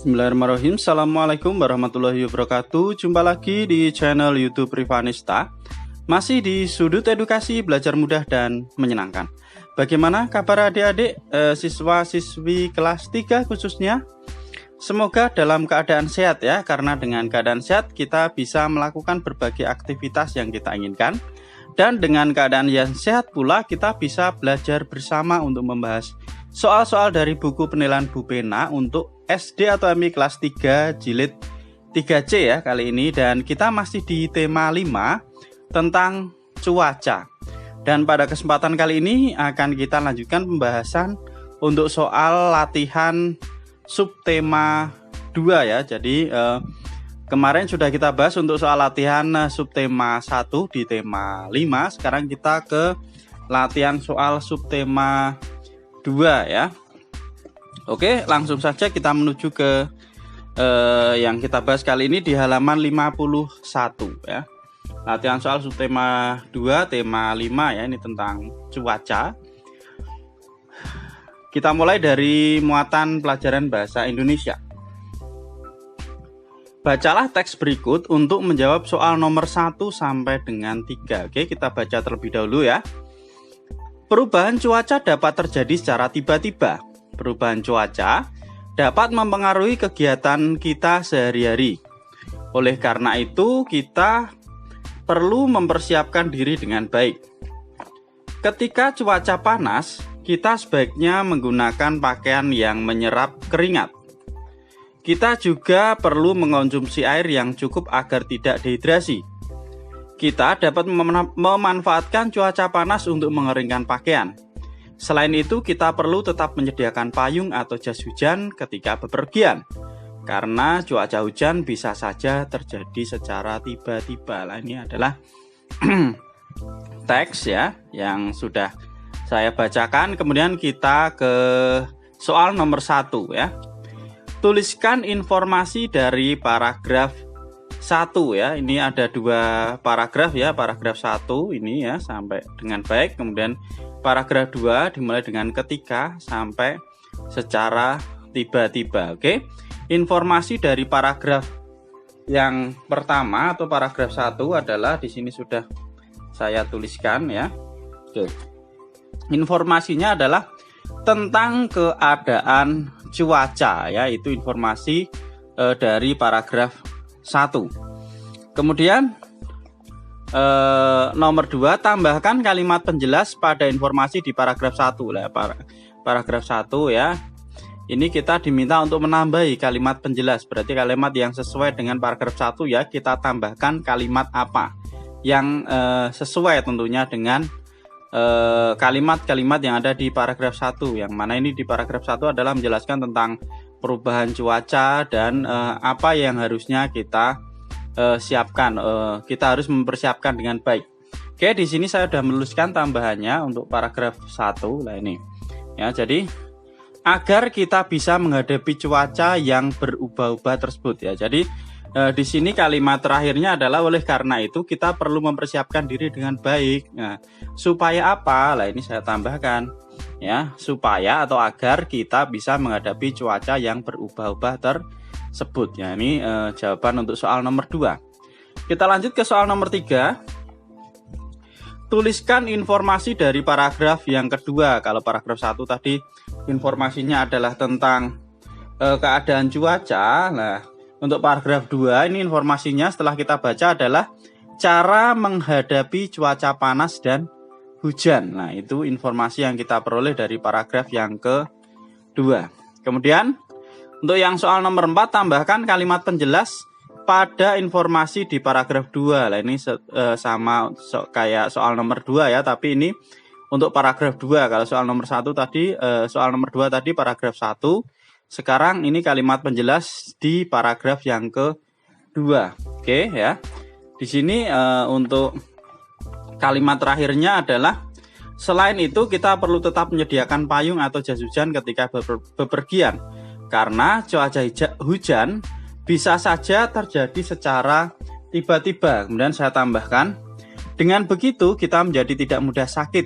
Bismillahirrahmanirrahim. Assalamualaikum warahmatullahi wabarakatuh. Jumpa lagi di channel YouTube Rivanista. Masih di sudut edukasi belajar mudah dan menyenangkan. Bagaimana kabar adik-adik, siswa-siswi kelas 3 khususnya? Semoga dalam keadaan sehat ya, karena dengan keadaan sehat kita bisa melakukan berbagai aktivitas yang kita inginkan. Dan dengan keadaan yang sehat pula kita bisa belajar bersama untuk membahas soal-soal dari buku penilaian Bu Pena untuk SD atau MI kelas 3 jilid 3C ya kali ini. Dan kita masih di tema 5 tentang cuaca. Dan pada kesempatan kali ini akan kita lanjutkan pembahasan untuk soal latihan subtema 2 ya. Jadi kemarin sudah kita bahas untuk soal latihan subtema 1 di tema 5. Sekarang kita ke latihan soal subtema 2 ya. Oke, langsung saja kita menuju ke yang kita bahas kali ini di halaman 51 ya. Latihan soal subtema 2 tema 5 ya, ini tentang cuaca. Kita mulai dari muatan pelajaran bahasa Indonesia. Bacalah teks berikut untuk menjawab soal nomor 1 sampai dengan 3. Oke, kita baca terlebih dahulu ya. Perubahan cuaca dapat terjadi secara tiba-tiba. Perubahan cuaca dapat mempengaruhi kegiatan kita sehari-hari. Oleh karena itu, kita perlu mempersiapkan diri dengan baik. Ketika cuaca panas, kita sebaiknya menggunakan pakaian yang menyerap keringat. Kita juga perlu mengonsumsi air yang cukup agar tidak dehidrasi. Kita dapat memanfaatkan cuaca panas untuk mengeringkan pakaian. Selain itu, kita perlu tetap menyediakan payung atau jas hujan ketika bepergian, karena cuaca hujan bisa saja terjadi secara tiba-tiba. Nah, ini adalah teks ya yang sudah saya bacakan. Kemudian kita ke soal nomor 1 ya. Tuliskan informasi dari paragraf 1 ya. Ini ada 2 paragraf ya. Paragraf 1 ini ya sampai dengan baik. Kemudian paragraf 2 dimulai dengan ketika sampai secara tiba-tiba. Oke. Informasi dari paragraf yang pertama atau paragraf 1 adalah di sini sudah saya tuliskan ya. Oke. Informasinya adalah tentang keadaan cuaca ya, itu informasi dari paragraf 1. Kemudian nomor 2, tambahkan kalimat penjelas pada informasi di paragraf 1 lah. Paragraf 1 ya. Ini kita diminta untuk menambahi kalimat penjelas, berarti kalimat yang sesuai dengan paragraf 1 ya, kita tambahkan kalimat apa yang sesuai tentunya dengan kalimat-kalimat yang ada di paragraf 1, yang mana ini di paragraf 1 adalah menjelaskan tentang perubahan cuaca dan apa yang harusnya kita siapkan. Kita harus mempersiapkan dengan baik. Oke, di sini saya sudah menuliskan tambahannya untuk paragraf 1 lah ini. Ya, jadi agar kita bisa menghadapi cuaca yang berubah-ubah tersebut ya. Jadi di sini kalimat terakhirnya adalah oleh karena itu kita perlu mempersiapkan diri dengan baik. Nah, supaya apa? Lah ini saya tambahkan ya, supaya atau agar kita bisa menghadapi cuaca yang berubah-ubah tersebut. Ya, ini jawaban untuk soal nomor 2. Kita lanjut ke soal nomor 3. Tuliskan informasi dari paragraf yang kedua. Kalau paragraf 1 tadi informasinya adalah tentang keadaan cuaca. Nah, untuk paragraf 2 ini informasinya setelah kita baca adalah cara menghadapi cuaca panas dan hujan. Nah, itu informasi yang kita peroleh dari paragraf yang kedua. Kemudian untuk yang soal nomor 4, tambahkan kalimat penjelas pada informasi di paragraf 2. Nah, ini sama kayak soal nomor 2 ya, tapi ini untuk paragraf 2. Kalau soal nomor 1 tadi, soal nomor 2 tadi paragraf 1. Sekarang ini kalimat penjelas di paragraf yang kedua. Oke ya. Di sini untuk kalimat terakhirnya adalah selain itu kita perlu tetap menyediakan payung atau jas hujan ketika bepergian, karena cuaca hujan bisa saja terjadi secara tiba-tiba. Kemudian saya tambahkan, dengan begitu kita menjadi tidak mudah sakit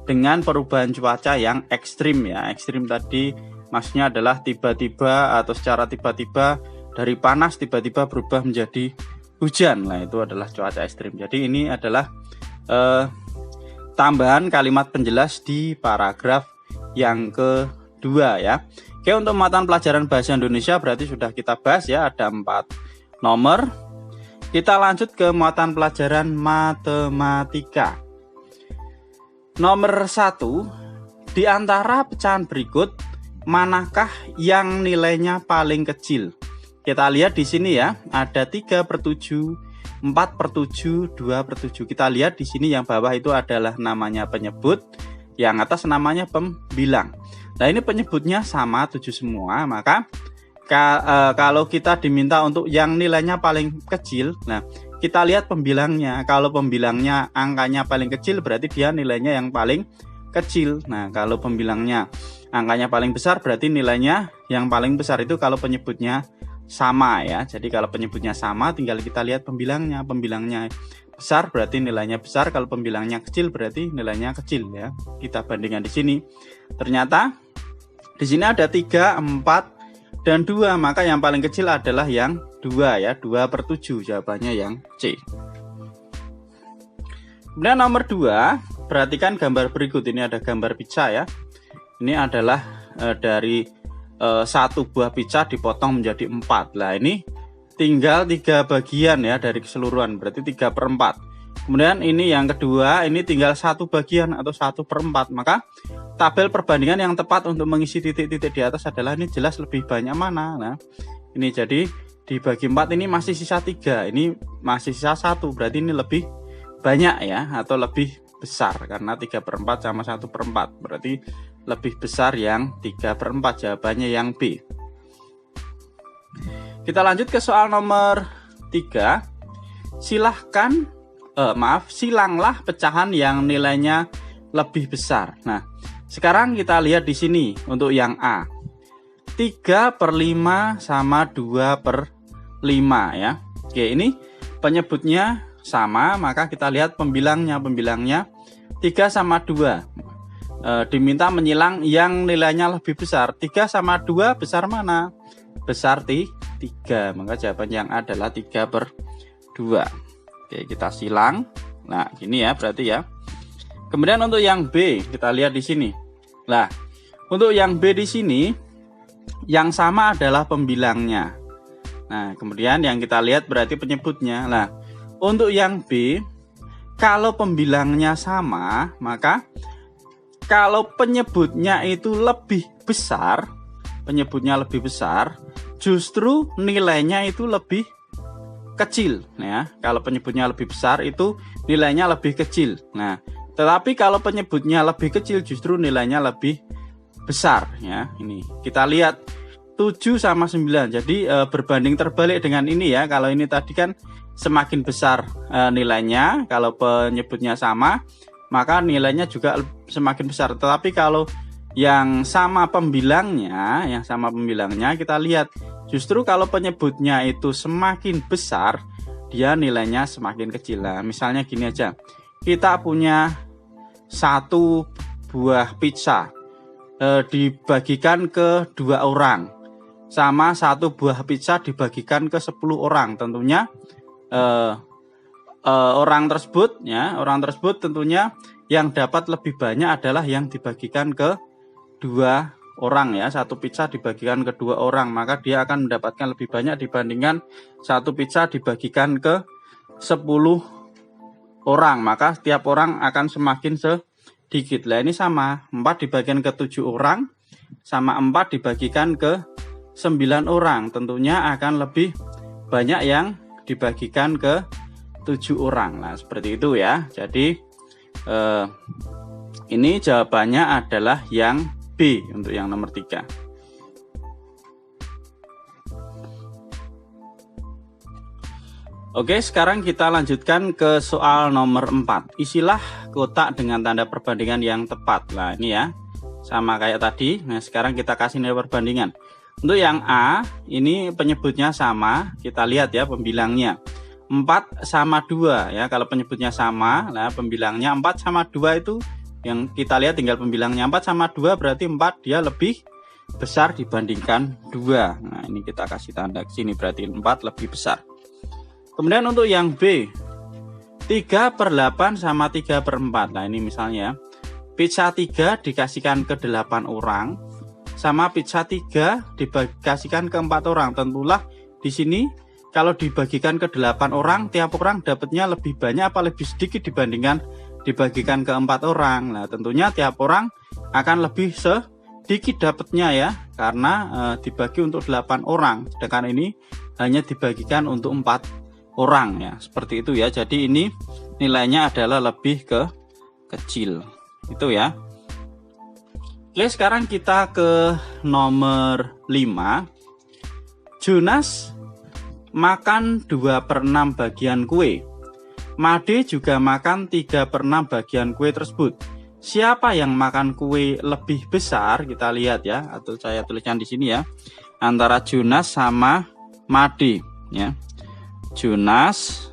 dengan perubahan cuaca yang ekstrim ya. Ekstrim tadi Maksudnya adalah tiba-tiba atau secara tiba-tiba dari panas tiba-tiba berubah menjadi hujan. Nah, itu adalah cuaca ekstrim. Jadi ini adalah tambahan kalimat penjelas di paragraf yang kedua ya. Oke, untuk mata pelajaran bahasa Indonesia berarti sudah kita bahas ya, ada 4 nomor. Kita lanjut ke muatan pelajaran matematika. Nomor 1, di antara pecahan berikut manakah yang nilainya paling kecil? Kita lihat di sini ya, ada 3/7, 4/7, 2/7. Kita lihat di sini yang bawah itu adalah namanya penyebut, yang atas namanya pembilang. Nah, ini penyebutnya sama 7 semua, maka kalau kita diminta untuk yang nilainya paling kecil, nah kita lihat pembilangnya. Kalau pembilangnya angkanya paling kecil berarti dia nilainya yang paling kecil. Nah, kalau pembilangnya angkanya paling besar berarti nilainya yang paling besar. Itu kalau penyebutnya sama ya. Jadi kalau penyebutnya sama tinggal kita lihat pembilangnya. Pembilangnya besar berarti nilainya besar, kalau pembilangnya kecil berarti nilainya kecil ya. Kita bandingkan di sini. Ternyata di sini ada 3, 4 dan 2, maka yang paling kecil adalah yang 2 ya, 2/7, jawabannya yang C. Kemudian nomor 2, perhatikan gambar berikut. Ini ada gambar pizza ya. Ini adalah dari 1 buah pizza dipotong menjadi 4. Nah, ini tinggal 3 bagian ya dari keseluruhan, berarti 3/4. Kemudian ini yang kedua, ini tinggal 1 bagian atau 1/4. Maka tabel perbandingan yang tepat untuk mengisi titik-titik di atas adalah ini jelas lebih banyak mana. Nah, ini jadi dibagi 4 ini masih sisa 3, ini masih sisa 1, berarti ini lebih banyak ya, atau lebih besar, karena 3/4 sama 1/4, berarti lebih besar yang 3/4, jawabannya yang B. Kita lanjut ke soal nomor 3. Silanglah pecahan yang nilainya lebih besar. Nah, sekarang kita lihat di sini untuk yang A. 3/5 sama 2/5 ya. Oke, ini penyebutnya sama, maka kita lihat pembilangnya. Pembilangnya 3 sama 2. Diminta menyilang yang nilainya lebih besar. 3 sama 2 besar mana? Besar 3, maka jawaban yang A adalah 3/2. Oke, kita silang. Nah, gini ya berarti ya. Kemudian untuk yang B, kita lihat di sini. Nah, untuk yang B di sini yang sama adalah pembilangnya. Nah, kemudian yang kita lihat berarti penyebutnya. Nah, untuk yang B, kalau pembilangnya sama, maka kalau penyebutnya itu lebih besar, justru nilainya itu lebih kecil. Nah, ya, kalau penyebutnya lebih besar itu nilainya lebih kecil. Nah, tetapi kalau penyebutnya lebih kecil justru nilainya lebih besar ya. Ini kita lihat 7 sama 9. Jadi berbanding terbalik dengan ini ya. Kalau ini tadi kan semakin besar nilainya, kalau penyebutnya sama, maka nilainya juga semakin besar. Tetapi kalau yang sama pembilangnya, kita lihat justru kalau penyebutnya itu semakin besar, dia nilainya semakin kecil. Nah, misalnya gini aja. Kita punya 1 buah pizza dibagikan ke 2 orang, sama 1 buah pizza dibagikan ke 10 orang. Tentunya orang tersebut tentunya yang dapat lebih banyak adalah yang dibagikan ke 2 orang ya. 1 pizza dibagikan ke 2 orang, maka dia akan mendapatkan lebih banyak dibandingkan 1 pizza dibagikan ke 10 orang, maka setiap orang akan semakin sedikit. Lah, ini sama 4 dibagikan ke 7 orang sama 4 dibagikan ke 9 orang, tentunya akan lebih banyak yang dibagikan ke 7 orang. Nah, seperti itu ya. Jadi ini jawabannya adalah yang B untuk yang nomor 3. Oke, sekarang kita lanjutkan ke soal nomor 4. Isilah kotak dengan tanda perbandingan yang tepat. Nah, ini ya, sama kayak tadi. Nah, sekarang kita kasih nilai perbandingan. Untuk yang A, ini penyebutnya sama. Kita lihat ya pembilangnya. 4 sama 2 ya. Kalau penyebutnya sama, nah pembilangnya 4 sama 2 itu yang kita lihat tinggal pembilangnya. 4 sama 2 berarti 4 dia lebih besar dibandingkan 2. Nah, ini kita kasih tanda ke sini, berarti 4 lebih besar. Kemudian untuk yang B, 3/8 sama 3/4. Nah, ini misalnya pizza 3 dikasihkan ke 8 orang sama pizza 3 dikasihkan ke 4 orang. Tentulah di sini kalau dibagikan ke 8 orang, tiap orang dapatnya lebih banyak apa lebih sedikit dibandingkan dibagikan ke 4 orang. Nah, tentunya tiap orang akan lebih sedikit dapatnya ya, karena dibagi untuk 8 orang, sedangkan ini hanya dibagikan untuk 4 orang ya, seperti itu ya. Jadi ini nilainya adalah lebih kecil itu ya. Oke, sekarang kita ke nomor 5. Jonas makan 2/6 bagian kue. Made juga makan 3/6 bagian kue tersebut. Siapa yang makan kue lebih besar? Kita lihat ya, atau saya tuliskan di sini ya, antara Jonas sama Made ya. Jonas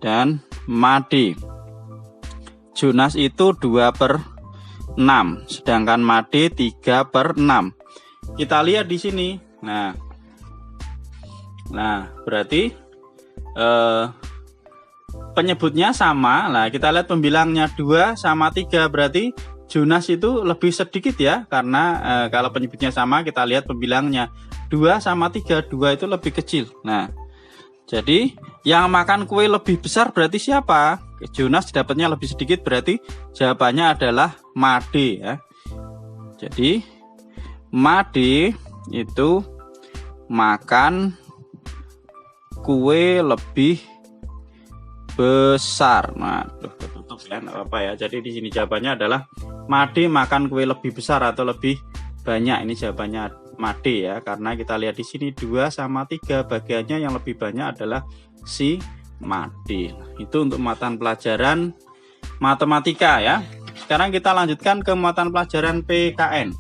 dan Made. Jonas itu 2/6, sedangkan Made 3/6. Kita lihat di sini. Nah, berarti penyebutnya sama. Nah, kita lihat pembilangnya 2 sama 3, berarti Jonas itu lebih sedikit ya, karena kalau penyebutnya sama, kita lihat pembilangnya 2 sama 3, 2 itu lebih kecil. Nah, jadi yang makan kue lebih besar berarti siapa? Jonas dapatnya lebih sedikit, berarti jawabannya adalah Made ya. Jadi Made itu makan kue lebih besar. Nah, tutup ya, nggak apa-apa ya. Jadi di sini jawabannya adalah Made makan kue lebih besar atau lebih banyak. Ini jawabannya Made ya, karena kita lihat di sini 2 sama 3, bagiannya yang lebih banyak adalah si Made. Itu untuk mata pelajaran matematika ya. Sekarang kita lanjutkan ke mata pelajaran PKN.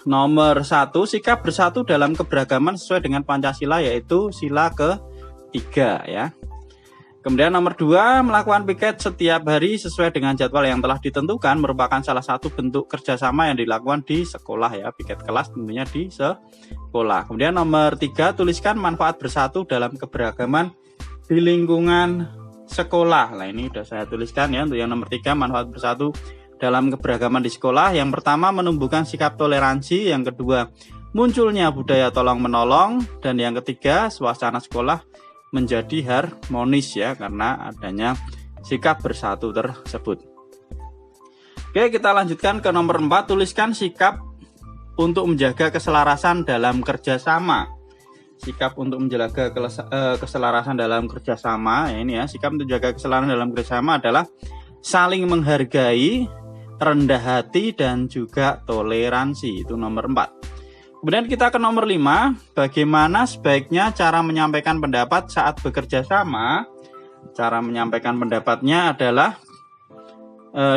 Nomor 1, sikap bersatu dalam keberagaman sesuai dengan Pancasila, yaitu sila ke-3 ya. Kemudian nomor 2, melakukan piket setiap hari sesuai dengan jadwal yang telah ditentukan merupakan salah satu bentuk kerjasama yang dilakukan di sekolah ya. Piket kelas tentunya di sekolah. Kemudian nomor 3, tuliskan manfaat bersatu dalam keberagaman di lingkungan sekolah. Nah, ini sudah saya tuliskan ya untuk yang nomor 3, manfaat bersatu dalam keberagaman di sekolah. Yang pertama, menumbuhkan sikap toleransi. Yang kedua, munculnya budaya tolong menolong. Dan yang ketiga, suasana sekolah menjadi harmonis ya, karena adanya sikap bersatu tersebut. Oke, kita lanjutkan ke nomor 4, tuliskan sikap untuk menjaga keselarasan dalam kerjasama. Sikap untuk menjaga keselarasan dalam kerjasama ya, ini ya, sikap untuk menjaga keselarasan dalam kerjasama adalah saling menghargai, rendah hati, dan juga toleransi. Itu nomor 4. Kemudian kita ke nomor 5, bagaimana sebaiknya cara menyampaikan pendapat saat bekerja sama. Cara menyampaikan pendapatnya adalah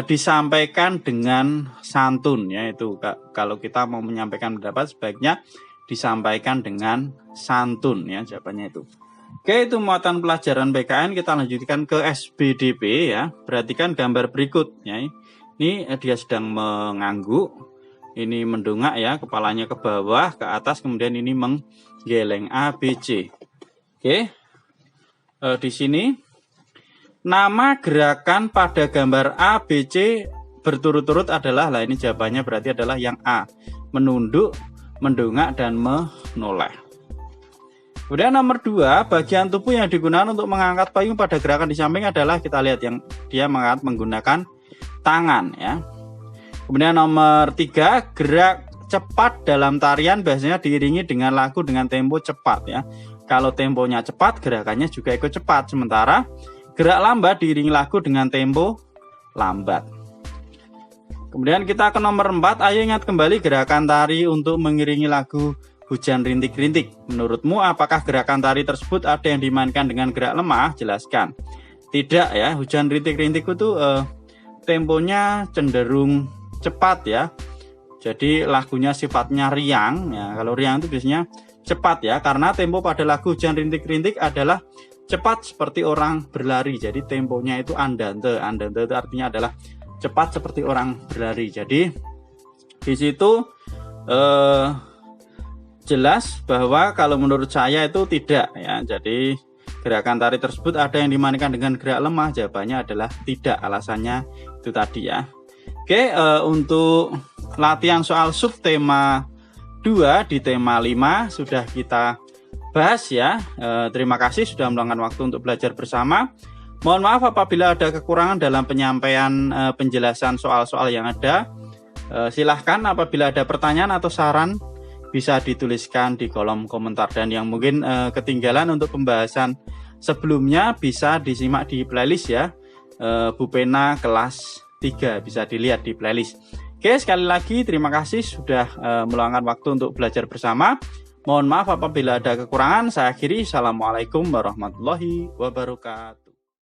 disampaikan dengan santun ya. Itu kalau kita mau menyampaikan pendapat sebaiknya disampaikan dengan santun ya, jawabannya itu. Oke, itu muatan pelajaran PKN. Kita lanjutkan ke SBDP ya. Perhatikan gambar berikut ya. Ini dia sedang mengangguk. Ini mendongak ya, kepalanya ke bawah, ke atas, kemudian ini menggeleng ABC. Oke, di sini nama gerakan pada gambar ABC berturut-turut adalah, ini jawabannya berarti adalah yang A, menunduk, mendongak, dan menoleh. Kemudian nomor 2, bagian tubuh yang digunakan untuk mengangkat payung pada gerakan di samping adalah, kita lihat yang dia menggunakan tangan ya. Kemudian nomor 3, gerak cepat dalam tarian biasanya diiringi dengan lagu dengan tempo cepat ya. Kalau temponya cepat, gerakannya juga ikut cepat. Sementara gerak lambat diiringi lagu dengan tempo lambat. Kemudian kita ke nomor 4, ayo ingat kembali gerakan tari untuk mengiringi lagu Hujan Rintik-Rintik. Menurutmu apakah gerakan tari tersebut ada yang dimainkan dengan gerak lemah? Jelaskan. Tidak ya, Hujan Rintik-Rintik itu temponya cenderung cepat ya. Jadi lagunya sifatnya riang ya. Kalau riang itu biasanya cepat ya, karena tempo pada lagu Hujan Rintik-Rintik adalah cepat seperti orang berlari. Jadi temponya itu andante. Andante itu artinya adalah cepat seperti orang berlari. Jadi Di situ jelas bahwa kalau menurut saya itu tidak ya. Jadi gerakan tarik tersebut ada yang dimainkan dengan gerak lemah? Jawabannya adalah tidak. Alasannya itu tadi ya. Oke, untuk latihan soal subtema 2 di tema 5 sudah kita bahas ya. Terima kasih sudah meluangkan waktu untuk belajar bersama. Mohon maaf apabila ada kekurangan dalam penyampaian penjelasan soal-soal yang ada. Silahkan apabila ada pertanyaan atau saran bisa dituliskan di kolom komentar, dan yang mungkin ketinggalan untuk pembahasan sebelumnya bisa disimak di playlist ya. Bu Pena kelas 3 bisa dilihat di playlist. Oke, sekali lagi terima kasih sudah meluangkan waktu untuk belajar bersama. Mohon maaf apabila ada kekurangan. Saya akhiri. Assalamualaikum warahmatullahi wabarakatuh.